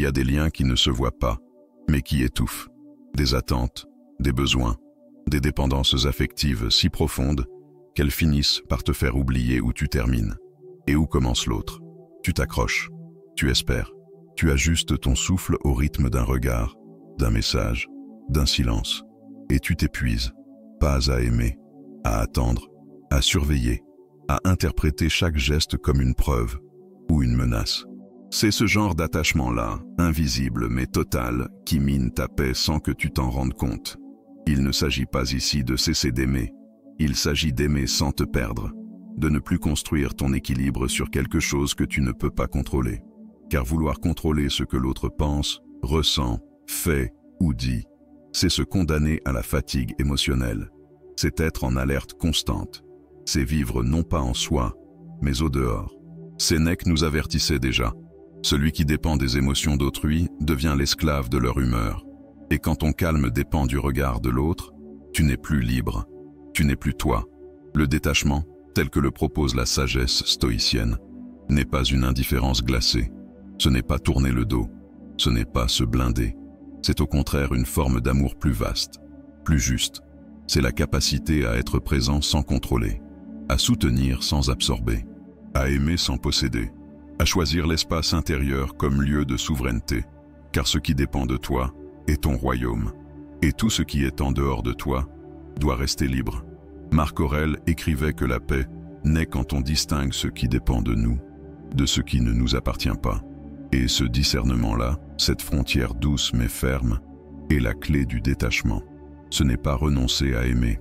y a des liens qui ne se voient pas, mais qui étouffent. Des attentes, des besoins, des dépendances affectives si profondes qu'elles finissent par te faire oublier où tu termines et où commence l'autre. Tu t'accroches, tu espères, tu ajustes ton souffle au rythme d'un regard, d'un message, d'un silence, et tu t'épuises, pas à aimer, à attendre, à surveiller, à interpréter chaque geste comme une preuve ou une menace. C'est ce genre d'attachement-là, invisible mais total, qui mine ta paix sans que tu t'en rendes compte. Il ne s'agit pas ici de cesser d'aimer, il s'agit d'aimer sans te perdre, de ne plus construire ton équilibre sur quelque chose que tu ne peux pas contrôler. Car vouloir contrôler ce que l'autre pense, ressent, fait ou dit, c'est se condamner à la fatigue émotionnelle. C'est être en alerte constante. C'est vivre non pas en soi, mais au dehors. Sénèque nous avertissait déjà. Celui qui dépend des émotions d'autrui devient l'esclave de leur humeur. Et quand ton calme dépend du regard de l'autre, tu n'es plus libre. Tu n'es plus toi. Le détachement, tel que le propose la sagesse stoïcienne, n'est pas une indifférence glacée. Ce n'est pas tourner le dos. Ce n'est pas se blinder. C'est au contraire une forme d'amour plus vaste, plus juste. C'est la capacité à être présent sans contrôler, à soutenir sans absorber, à aimer sans posséder, à choisir l'espace intérieur comme lieu de souveraineté, car ce qui dépend de toi est ton royaume, et tout ce qui est en dehors de toi doit rester libre. Marc Aurèle écrivait que la paix naît quand on distingue ce qui dépend de nous, de ce qui ne nous appartient pas. Et ce discernement-là, cette frontière douce mais ferme, est la clé du détachement. Ce n'est pas renoncer à aimer,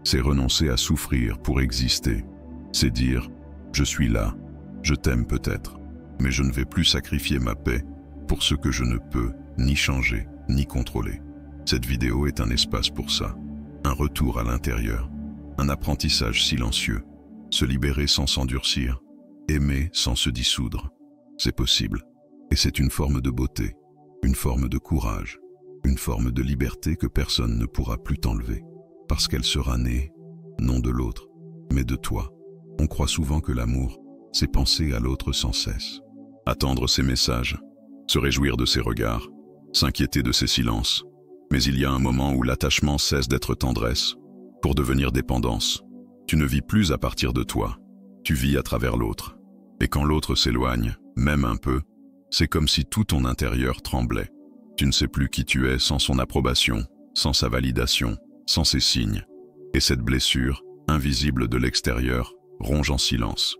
c'est renoncer à souffrir pour exister. C'est dire « je suis là, je t'aime peut-être, mais je ne vais plus sacrifier ma paix pour ce que je ne peux ni changer, ni contrôler. » Cette vidéo est un espace pour ça, un retour à l'intérieur, un apprentissage silencieux, se libérer sans s'endurcir, aimer sans se dissoudre. C'est possible. Et c'est une forme de beauté, une forme de courage, une forme de liberté que personne ne pourra plus t'enlever, parce qu'elle sera née, non de l'autre, mais de toi. On croit souvent que l'amour, c'est penser à l'autre sans cesse, attendre ses messages, se réjouir de ses regards, s'inquiéter de ses silences. Mais il y a un moment où l'attachement cesse d'être tendresse, pour devenir dépendance. Tu ne vis plus à partir de toi, tu vis à travers l'autre. Et quand l'autre s'éloigne, même un peu, c'est comme si tout ton intérieur tremblait. Tu ne sais plus qui tu es sans son approbation, sans sa validation, sans ses signes. Et cette blessure, invisible de l'extérieur, ronge en silence.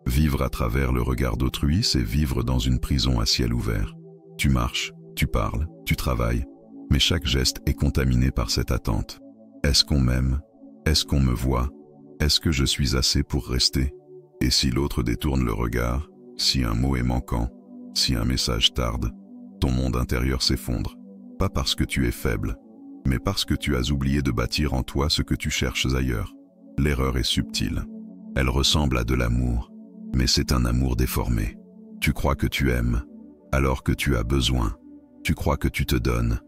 Vivre à travers le regard d'autrui, c'est vivre dans une prison à ciel ouvert. Tu marches, tu parles, tu travailles, mais chaque geste est contaminé par cette attente. Est-ce qu'on m'aime? Est-ce qu'on me voit? Est-ce que je suis assez pour rester? Et si l'autre détourne le regard, si un mot est manquant, si un message tarde, ton monde intérieur s'effondre. Pas parce que tu es faible, mais parce que tu as oublié de bâtir en toi ce que tu cherches ailleurs. L'erreur est subtile. Elle ressemble à de l'amour, mais c'est un amour déformé. Tu crois que tu aimes, alors que tu as besoin. Tu crois que tu te donnes,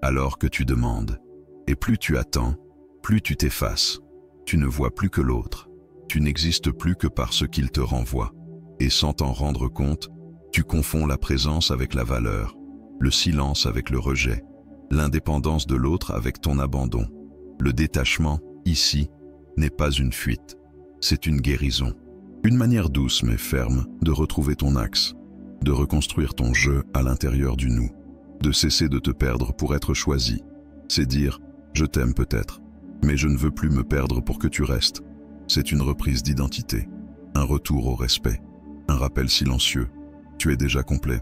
alors que tu demandes. Et plus tu attends, plus tu t'effaces. Tu ne vois plus que l'autre. Tu n'existes plus que par ce qu'il te renvoie. Et sans t'en rendre compte, tu confonds la présence avec la valeur, le silence avec le rejet, l'indépendance de l'autre avec ton abandon. Le détachement, ici, n'est pas une fuite, c'est une guérison. Une manière douce mais ferme de retrouver ton axe, de reconstruire ton jeu à l'intérieur du nous, de cesser de te perdre pour être choisi. C'est dire « je t'aime peut-être, mais je ne veux plus me perdre pour que tu restes ». C'est une reprise d'identité, un retour au respect, un rappel silencieux. Tu es déjà complet,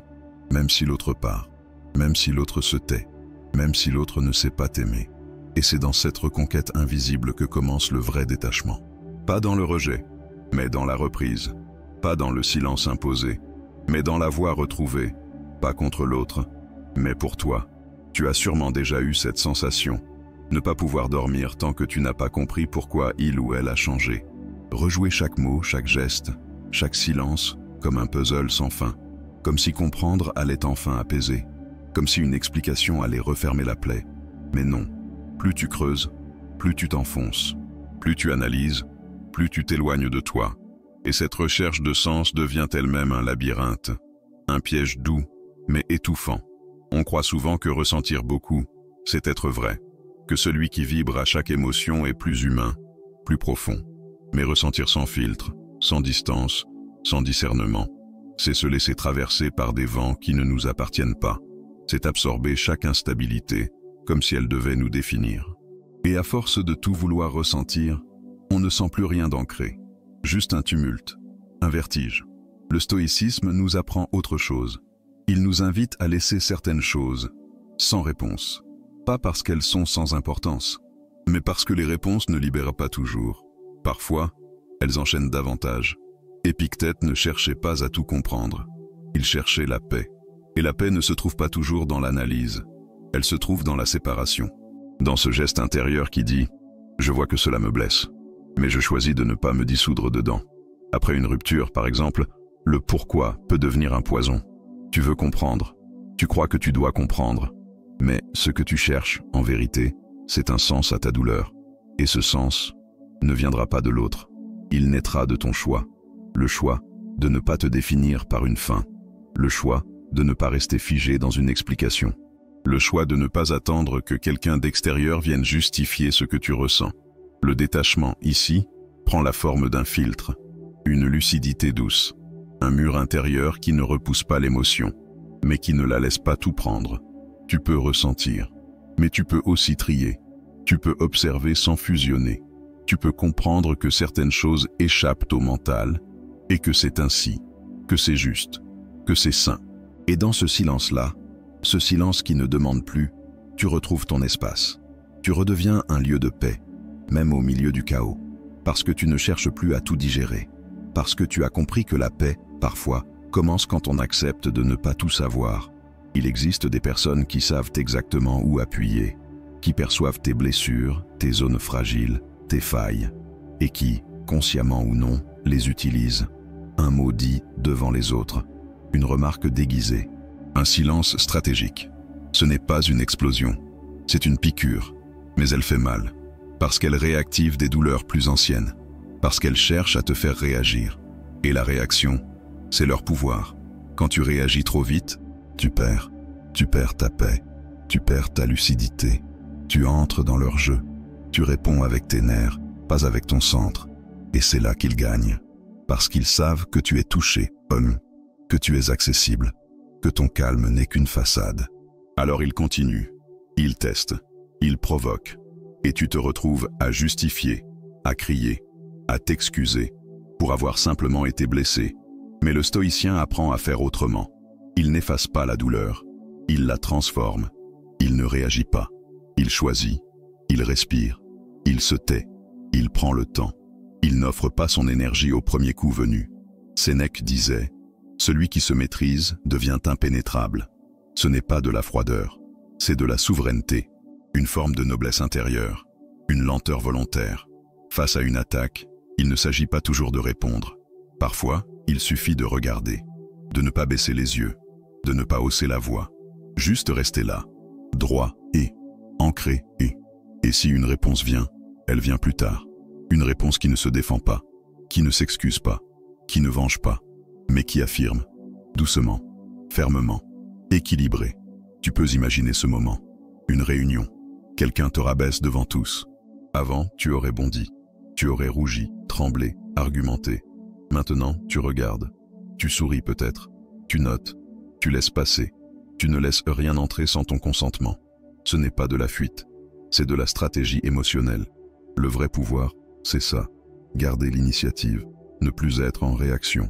même si l'autre part, même si l'autre se tait, même si l'autre ne sait pas t'aimer. Et c'est dans cette reconquête invisible que commence le vrai détachement. Pas dans le rejet, mais dans la reprise. Pas dans le silence imposé, mais dans la voix retrouvée. Pas contre l'autre, mais pour toi. Tu as sûrement déjà eu cette sensation. Ne pas pouvoir dormir tant que tu n'as pas compris pourquoi il ou elle a changé. Rejouer chaque mot, chaque geste, chaque silence, comme un puzzle sans fin. Comme si comprendre allait enfin apaiser. Comme si une explication allait refermer la plaie. Mais non. Plus tu creuses, plus tu t'enfonces. Plus tu analyses, plus tu t'éloignes de toi. Et cette recherche de sens devient elle-même un labyrinthe. Un piège doux, mais étouffant. On croit souvent que ressentir beaucoup, c'est être vrai, que celui qui vibre à chaque émotion est plus humain, plus profond. Mais ressentir sans filtre, sans distance, sans discernement, c'est se laisser traverser par des vents qui ne nous appartiennent pas. C'est absorber chaque instabilité, comme si elle devait nous définir. Et à force de tout vouloir ressentir, on ne sent plus rien d'ancré, juste un tumulte, un vertige. Le stoïcisme nous apprend autre chose. Il nous invite à laisser certaines choses sans réponse. Pas parce qu'elles sont sans importance, mais parce que les réponses ne libèrent pas toujours. Parfois, elles enchaînent davantage. Épictète ne cherchait pas à tout comprendre. Il cherchait la paix. Et la paix ne se trouve pas toujours dans l'analyse. Elle se trouve dans la séparation. Dans ce geste intérieur qui dit « Je vois que cela me blesse, mais je choisis de ne pas me dissoudre dedans ». Après une rupture, par exemple, le pourquoi peut devenir un poison. Tu veux comprendre. Tu crois que tu dois comprendre. Mais ce que tu cherches, en vérité, c'est un sens à ta douleur. Et ce sens ne viendra pas de l'autre. Il naîtra de ton choix. Le choix de ne pas te définir par une fin. Le choix de ne pas rester figé dans une explication. Le choix de ne pas attendre que quelqu'un d'extérieur vienne justifier ce que tu ressens. Le détachement, ici, prend la forme d'un filtre, une lucidité douce, un mur intérieur qui ne repousse pas l'émotion, mais qui ne la laisse pas tout prendre. Tu peux ressentir, mais tu peux aussi trier. Tu peux observer sans fusionner. Tu peux comprendre que certaines choses échappent au mental et que c'est ainsi, que c'est juste, que c'est sain. Et dans ce silence-là, ce silence qui ne demande plus, tu retrouves ton espace. Tu redeviens un lieu de paix, même au milieu du chaos, parce que tu ne cherches plus à tout digérer, parce que tu as compris que la paix, parfois, commence quand on accepte de ne pas tout savoir. Il existe des personnes qui savent exactement où appuyer, qui perçoivent tes blessures, tes zones fragiles, tes failles, et qui, consciemment ou non, les utilisent. Un mot dit devant les autres, une remarque déguisée, un silence stratégique. Ce n'est pas une explosion, c'est une piqûre, mais elle fait mal, parce qu'elle réactive des douleurs plus anciennes, parce qu'elle cherche à te faire réagir. Et la réaction, c'est leur pouvoir. Quand tu réagis trop vite, tu perds ta paix, tu perds ta lucidité, tu entres dans leur jeu, tu réponds avec tes nerfs, pas avec ton centre, et c'est là qu'ils gagnent, parce qu'ils savent que tu es touché, que tu es accessible, que ton calme n'est qu'une façade. Alors ils continuent, ils testent, ils provoquent, et tu te retrouves à justifier, à crier, à t'excuser, pour avoir simplement été blessé. Mais le stoïcien apprend à faire autrement. Il n'efface pas la douleur, il la transforme, il ne réagit pas, il choisit, il respire, il se tait, il prend le temps, il n'offre pas son énergie au premier coup venu. Sénèque disait « Celui qui se maîtrise devient impénétrable ». Ce n'est pas de la froideur, c'est de la souveraineté, une forme de noblesse intérieure, une lenteur volontaire. Face à une attaque, il ne s'agit pas toujours de répondre. Parfois, il suffit de regarder, de ne pas baisser les yeux, de ne pas hausser la voix, juste rester là, droit et ancré et si une réponse vient, elle vient plus tard. Une réponse qui ne se défend pas, qui ne s'excuse pas, qui ne venge pas, mais qui affirme, doucement, fermement, équilibré. Tu peux imaginer ce moment, une réunion, quelqu'un te rabaisse devant tous. Avant, tu aurais bondi, tu aurais rougi, tremblé, argumenté. Maintenant, tu regardes, tu souris peut-être, tu notes, tu laisses passer, tu ne laisses rien entrer sans ton consentement. Ce n'est pas de la fuite, c'est de la stratégie émotionnelle. Le vrai pouvoir, c'est ça, garder l'initiative, ne plus être en réaction,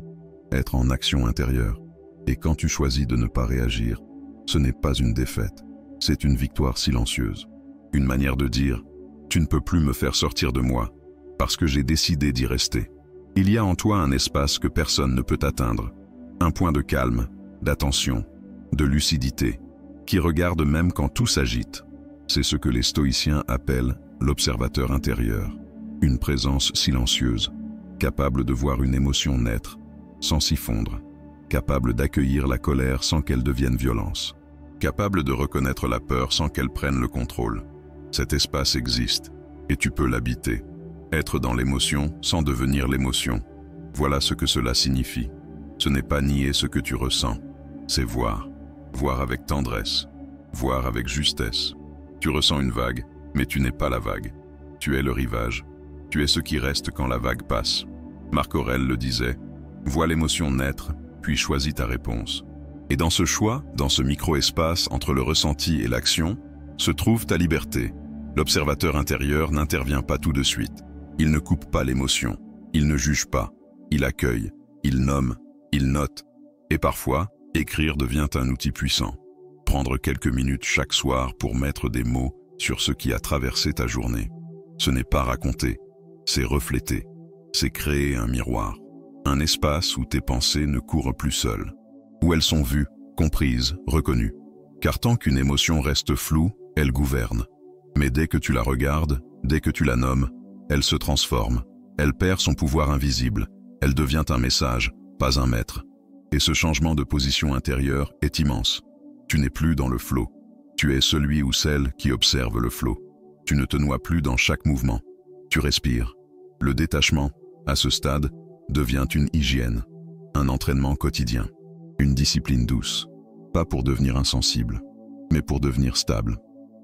être en action intérieure. Et quand tu choisis de ne pas réagir, ce n'est pas une défaite, c'est une victoire silencieuse. Une manière de dire « Tu ne peux plus me faire sortir de moi, parce que j'ai décidé d'y rester ». Il y a en toi un espace que personne ne peut atteindre, un point de calme, d'attention, de lucidité, qui regarde même quand tout s'agite. C'est ce que les stoïciens appellent l'observateur intérieur, une présence silencieuse, capable de voir une émotion naître, sans s'y fondre, capable d'accueillir la colère sans qu'elle devienne violence, capable de reconnaître la peur sans qu'elle prenne le contrôle. Cet espace existe, et tu peux l'habiter. Être dans l'émotion sans devenir l'émotion. Voilà ce que cela signifie. Ce n'est pas nier ce que tu ressens, c'est voir. voir avec tendresse, voir avec justesse. Tu ressens une vague, mais tu n'es pas la vague. Tu es le rivage. Tu es ce qui reste quand la vague passe. Marc Aurèle le disait, vois l'émotion naître, puis choisis ta réponse. Et dans ce choix, dans ce micro-espace entre le ressenti et l'action, se trouve ta liberté. L'observateur intérieur n'intervient pas tout de suite. Il ne coupe pas l'émotion. Il ne juge pas. Il accueille. Il nomme. Il note. Et parfois, écrire devient un outil puissant. Prendre quelques minutes chaque soir pour mettre des mots sur ce qui a traversé ta journée. Ce n'est pas raconter, c'est refléter. C'est créer un miroir. Un espace où tes pensées ne courent plus seules. Où elles sont vues, comprises, reconnues. Car tant qu'une émotion reste floue, elle gouverne. Mais dès que tu la regardes, dès que tu la nommes, elle se transforme. Elle perd son pouvoir invisible. Elle devient un message, pas un maître. Et ce changement de position intérieure est immense. Tu n'es plus dans le flot. Tu es celui ou celle qui observe le flot. Tu ne te noies plus dans chaque mouvement. Tu respires. Le détachement, à ce stade, devient une hygiène, un entraînement quotidien, une discipline douce. Pas pour devenir insensible, mais pour devenir stable.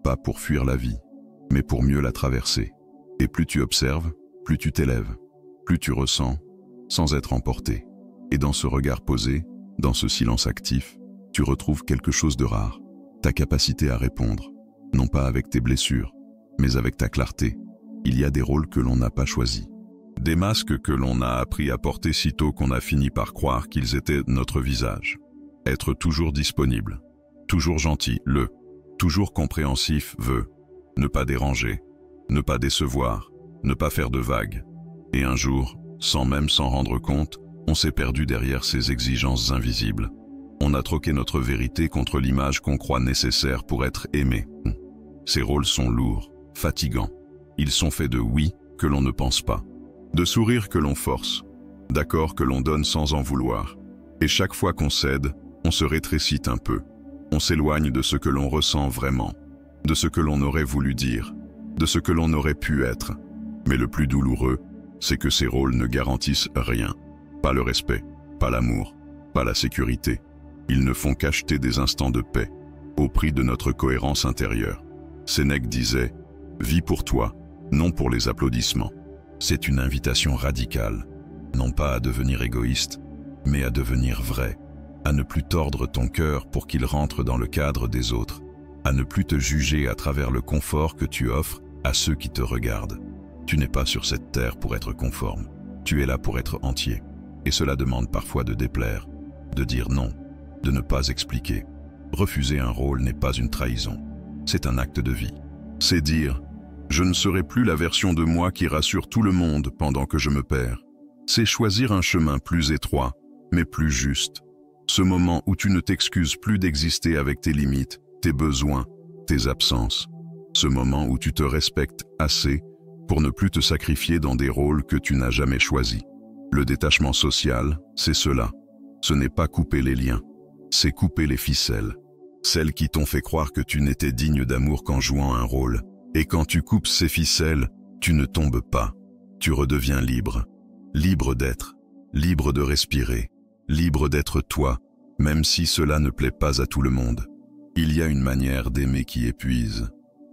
Pas pour fuir la vie, mais pour mieux la traverser. Et plus tu observes, plus tu t'élèves, plus tu ressens, sans être emporté. Et dans ce regard posé, dans ce silence actif, tu retrouves quelque chose de rare, ta capacité à répondre, non pas avec tes blessures, mais avec ta clarté. Il y a des rôles que l'on n'a pas choisis, des masques que l'on a appris à porter sitôt qu'on a fini par croire qu'ils étaient notre visage. Être toujours disponible, toujours gentil, toujours compréhensif, ne pas déranger, ne pas décevoir, ne pas faire de vagues. Et un jour, sans même s'en rendre compte, on s'est perdu derrière ces exigences invisibles. On a troqué notre vérité contre l'image qu'on croit nécessaire pour être aimé. Ces rôles sont lourds, fatigants. Ils sont faits de oui que l'on ne pense pas, de sourire que l'on force, d'accords que l'on donne sans en vouloir. Et chaque fois qu'on cède, on se rétrécit un peu. On s'éloigne de ce que l'on ressent vraiment, de ce que l'on aurait voulu dire, de ce que l'on aurait pu être. Mais le plus douloureux, c'est que ces rôles ne garantissent rien. Pas le respect, pas l'amour, pas la sécurité. Ils ne font qu'acheter des instants de paix, au prix de notre cohérence intérieure. Sénèque disait « Vis pour toi, non pour les applaudissements ». C'est une invitation radicale, non pas à devenir égoïste, mais à devenir vrai, à ne plus tordre ton cœur pour qu'il rentre dans le cadre des autres, à ne plus te juger à travers le confort que tu offres à ceux qui te regardent. Tu n'es pas sur cette terre pour être conforme, tu es là pour être entier. Et cela demande parfois de déplaire, de dire non, de ne pas expliquer. Refuser un rôle n'est pas une trahison, c'est un acte de vie. C'est dire « Je ne serai plus la version de moi qui rassure tout le monde pendant que je me perds ». C'est choisir un chemin plus étroit, mais plus juste. Ce moment où tu ne t'excuses plus d'exister avec tes limites, tes besoins, tes absences. Ce moment où tu te respectes assez pour ne plus te sacrifier dans des rôles que tu n'as jamais choisis. Le détachement social, c'est cela. Ce n'est pas couper les liens, c'est couper les ficelles. Celles qui t'ont fait croire que tu n'étais digne d'amour qu'en jouant un rôle. Et quand tu coupes ces ficelles, tu ne tombes pas. Tu redeviens libre. Libre d'être, libre de respirer, libre d'être toi, même si cela ne plaît pas à tout le monde. Il y a une manière d'aimer qui épuise,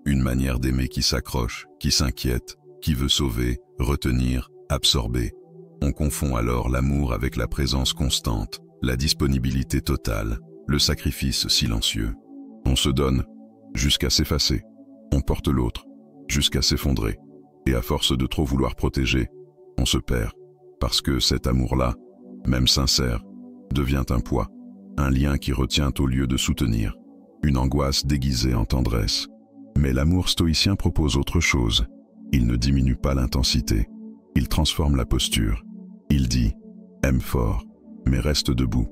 une manière d'aimer qui s'accroche, qui s'inquiète, qui veut sauver, retenir, absorber. On confond alors l'amour avec la présence constante, la disponibilité totale, le sacrifice silencieux. On se donne jusqu'à s'effacer. On porte l'autre jusqu'à s'effondrer. Et à force de trop vouloir protéger, on se perd. Parce que cet amour-là, même sincère, devient un poids, un lien qui retient au lieu de soutenir, une angoisse déguisée en tendresse. Mais l'amour stoïcien propose autre chose. Il ne diminue pas l'intensité, il transforme la posture. Il dit « Aime fort, mais reste debout.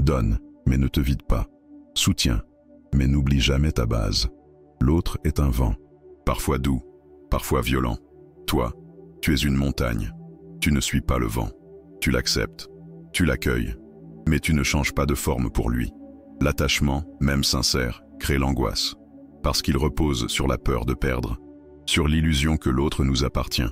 Donne, mais ne te vide pas. Soutiens, mais n'oublie jamais ta base. L'autre est un vent, parfois doux, parfois violent. Toi, tu es une montagne. Tu ne suis pas le vent. Tu l'acceptes, tu l'accueilles, mais tu ne changes pas de forme pour lui. L'attachement, même sincère, crée l'angoisse, parce qu'il repose sur la peur de perdre, sur l'illusion que l'autre nous appartient.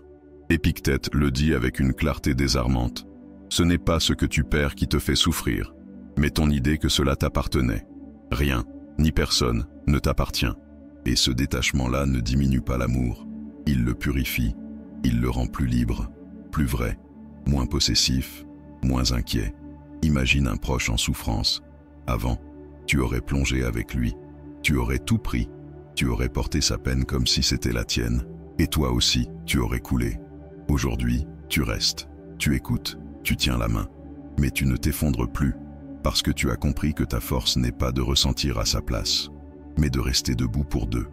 Épictète le dit avec une clarté désarmante. Ce n'est pas ce que tu perds qui te fait souffrir, mais ton idée que cela t'appartenait. Rien, ni personne, ne t'appartient. Et ce détachement-là ne diminue pas l'amour. Il le purifie, il le rend plus libre, plus vrai, moins possessif, moins inquiet. Imagine un proche en souffrance. Avant, tu aurais plongé avec lui, tu aurais tout pris, tu aurais porté sa peine comme si c'était la tienne, et toi aussi, tu aurais coulé. Aujourd'hui, tu restes, tu écoutes, tu tiens la main, mais tu ne t'effondres plus, parce que tu as compris que ta force n'est pas de ressentir à sa place, mais de rester debout pour deux.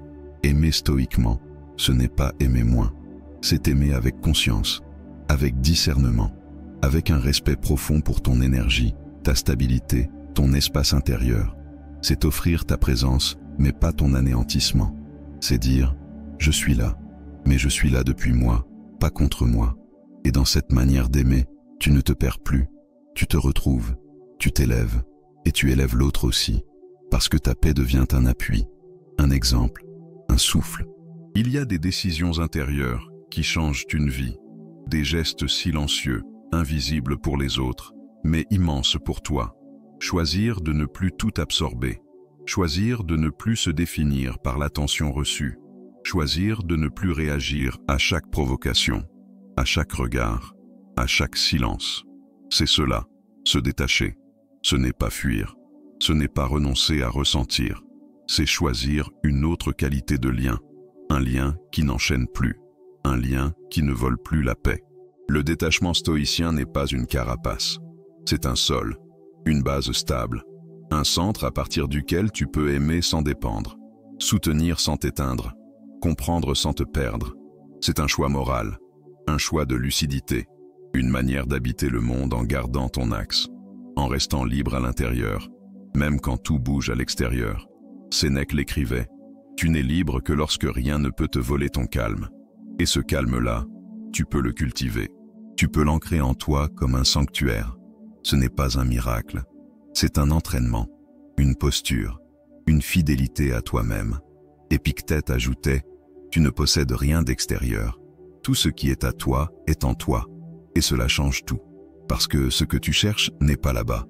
Aimer stoïquement, ce n'est pas aimer moins, c'est aimer avec conscience, avec discernement, avec un respect profond pour ton énergie, ta stabilité, ton espace intérieur. C'est offrir ta présence, mais pas ton anéantissement. C'est dire « je suis là, mais je suis là depuis moi, pas contre moi ». Et dans cette manière d'aimer, tu ne te perds plus, tu te retrouves, tu t'élèves, et tu élèves l'autre aussi, parce que ta paix devient un appui, un exemple, un souffle. Il y a des décisions intérieures qui changent une vie, des gestes silencieux, invisibles pour les autres, mais immenses pour toi. Choisir de ne plus tout absorber, choisir de ne plus se définir par l'attention reçue, choisir de ne plus réagir à chaque provocation, à chaque regard, à chaque silence. C'est cela, se détacher. Ce n'est pas fuir, ce n'est pas renoncer à ressentir, c'est choisir une autre qualité de lien, un lien qui n'enchaîne plus, un lien qui ne vole plus la paix. Le détachement stoïcien n'est pas une carapace, c'est un sol, une base stable, un centre à partir duquel tu peux aimer sans dépendre, soutenir sans t'éteindre, comprendre sans te perdre. C'est un choix moral, un choix de lucidité, une manière d'habiter le monde en gardant ton axe, en restant libre à l'intérieur, même quand tout bouge à l'extérieur. Sénèque l'écrivait, « Tu n'es libre que lorsque rien ne peut te voler ton calme. » Et ce calme-là, tu peux le cultiver. Tu peux l'ancrer en toi comme un sanctuaire. Ce n'est pas un miracle, c'est un entraînement, une posture, une fidélité à toi-même. Épictète ajoutait, « Tu ne possèdes rien d'extérieur. Tout ce qui est à toi est en toi. » Et cela change tout. Parce que ce que tu cherches n'est pas là-bas.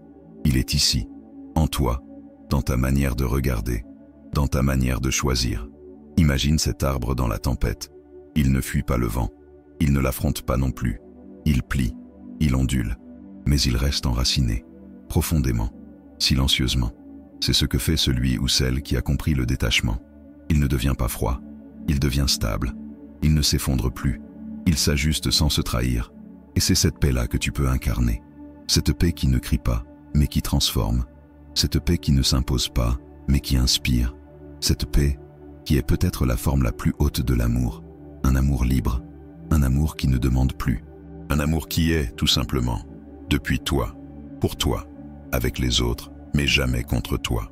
Il est ici, en toi, dans ta manière de regarder, dans ta manière de choisir. Imagine cet arbre dans la tempête. Il ne fuit pas le vent, il ne l'affronte pas non plus. Il plie, il ondule, mais il reste enraciné, profondément, silencieusement. C'est ce que fait celui ou celle qui a compris le détachement. Il ne devient pas froid, il devient stable, il ne s'effondre plus, il s'ajuste sans se trahir. Et c'est cette paix-là que tu peux incarner. Cette paix qui ne crie pas, mais qui transforme. Cette paix qui ne s'impose pas, mais qui inspire. Cette paix qui est peut-être la forme la plus haute de l'amour. Un amour libre, un amour qui ne demande plus. Un amour qui est, tout simplement, depuis toi, pour toi, avec les autres, mais jamais contre toi.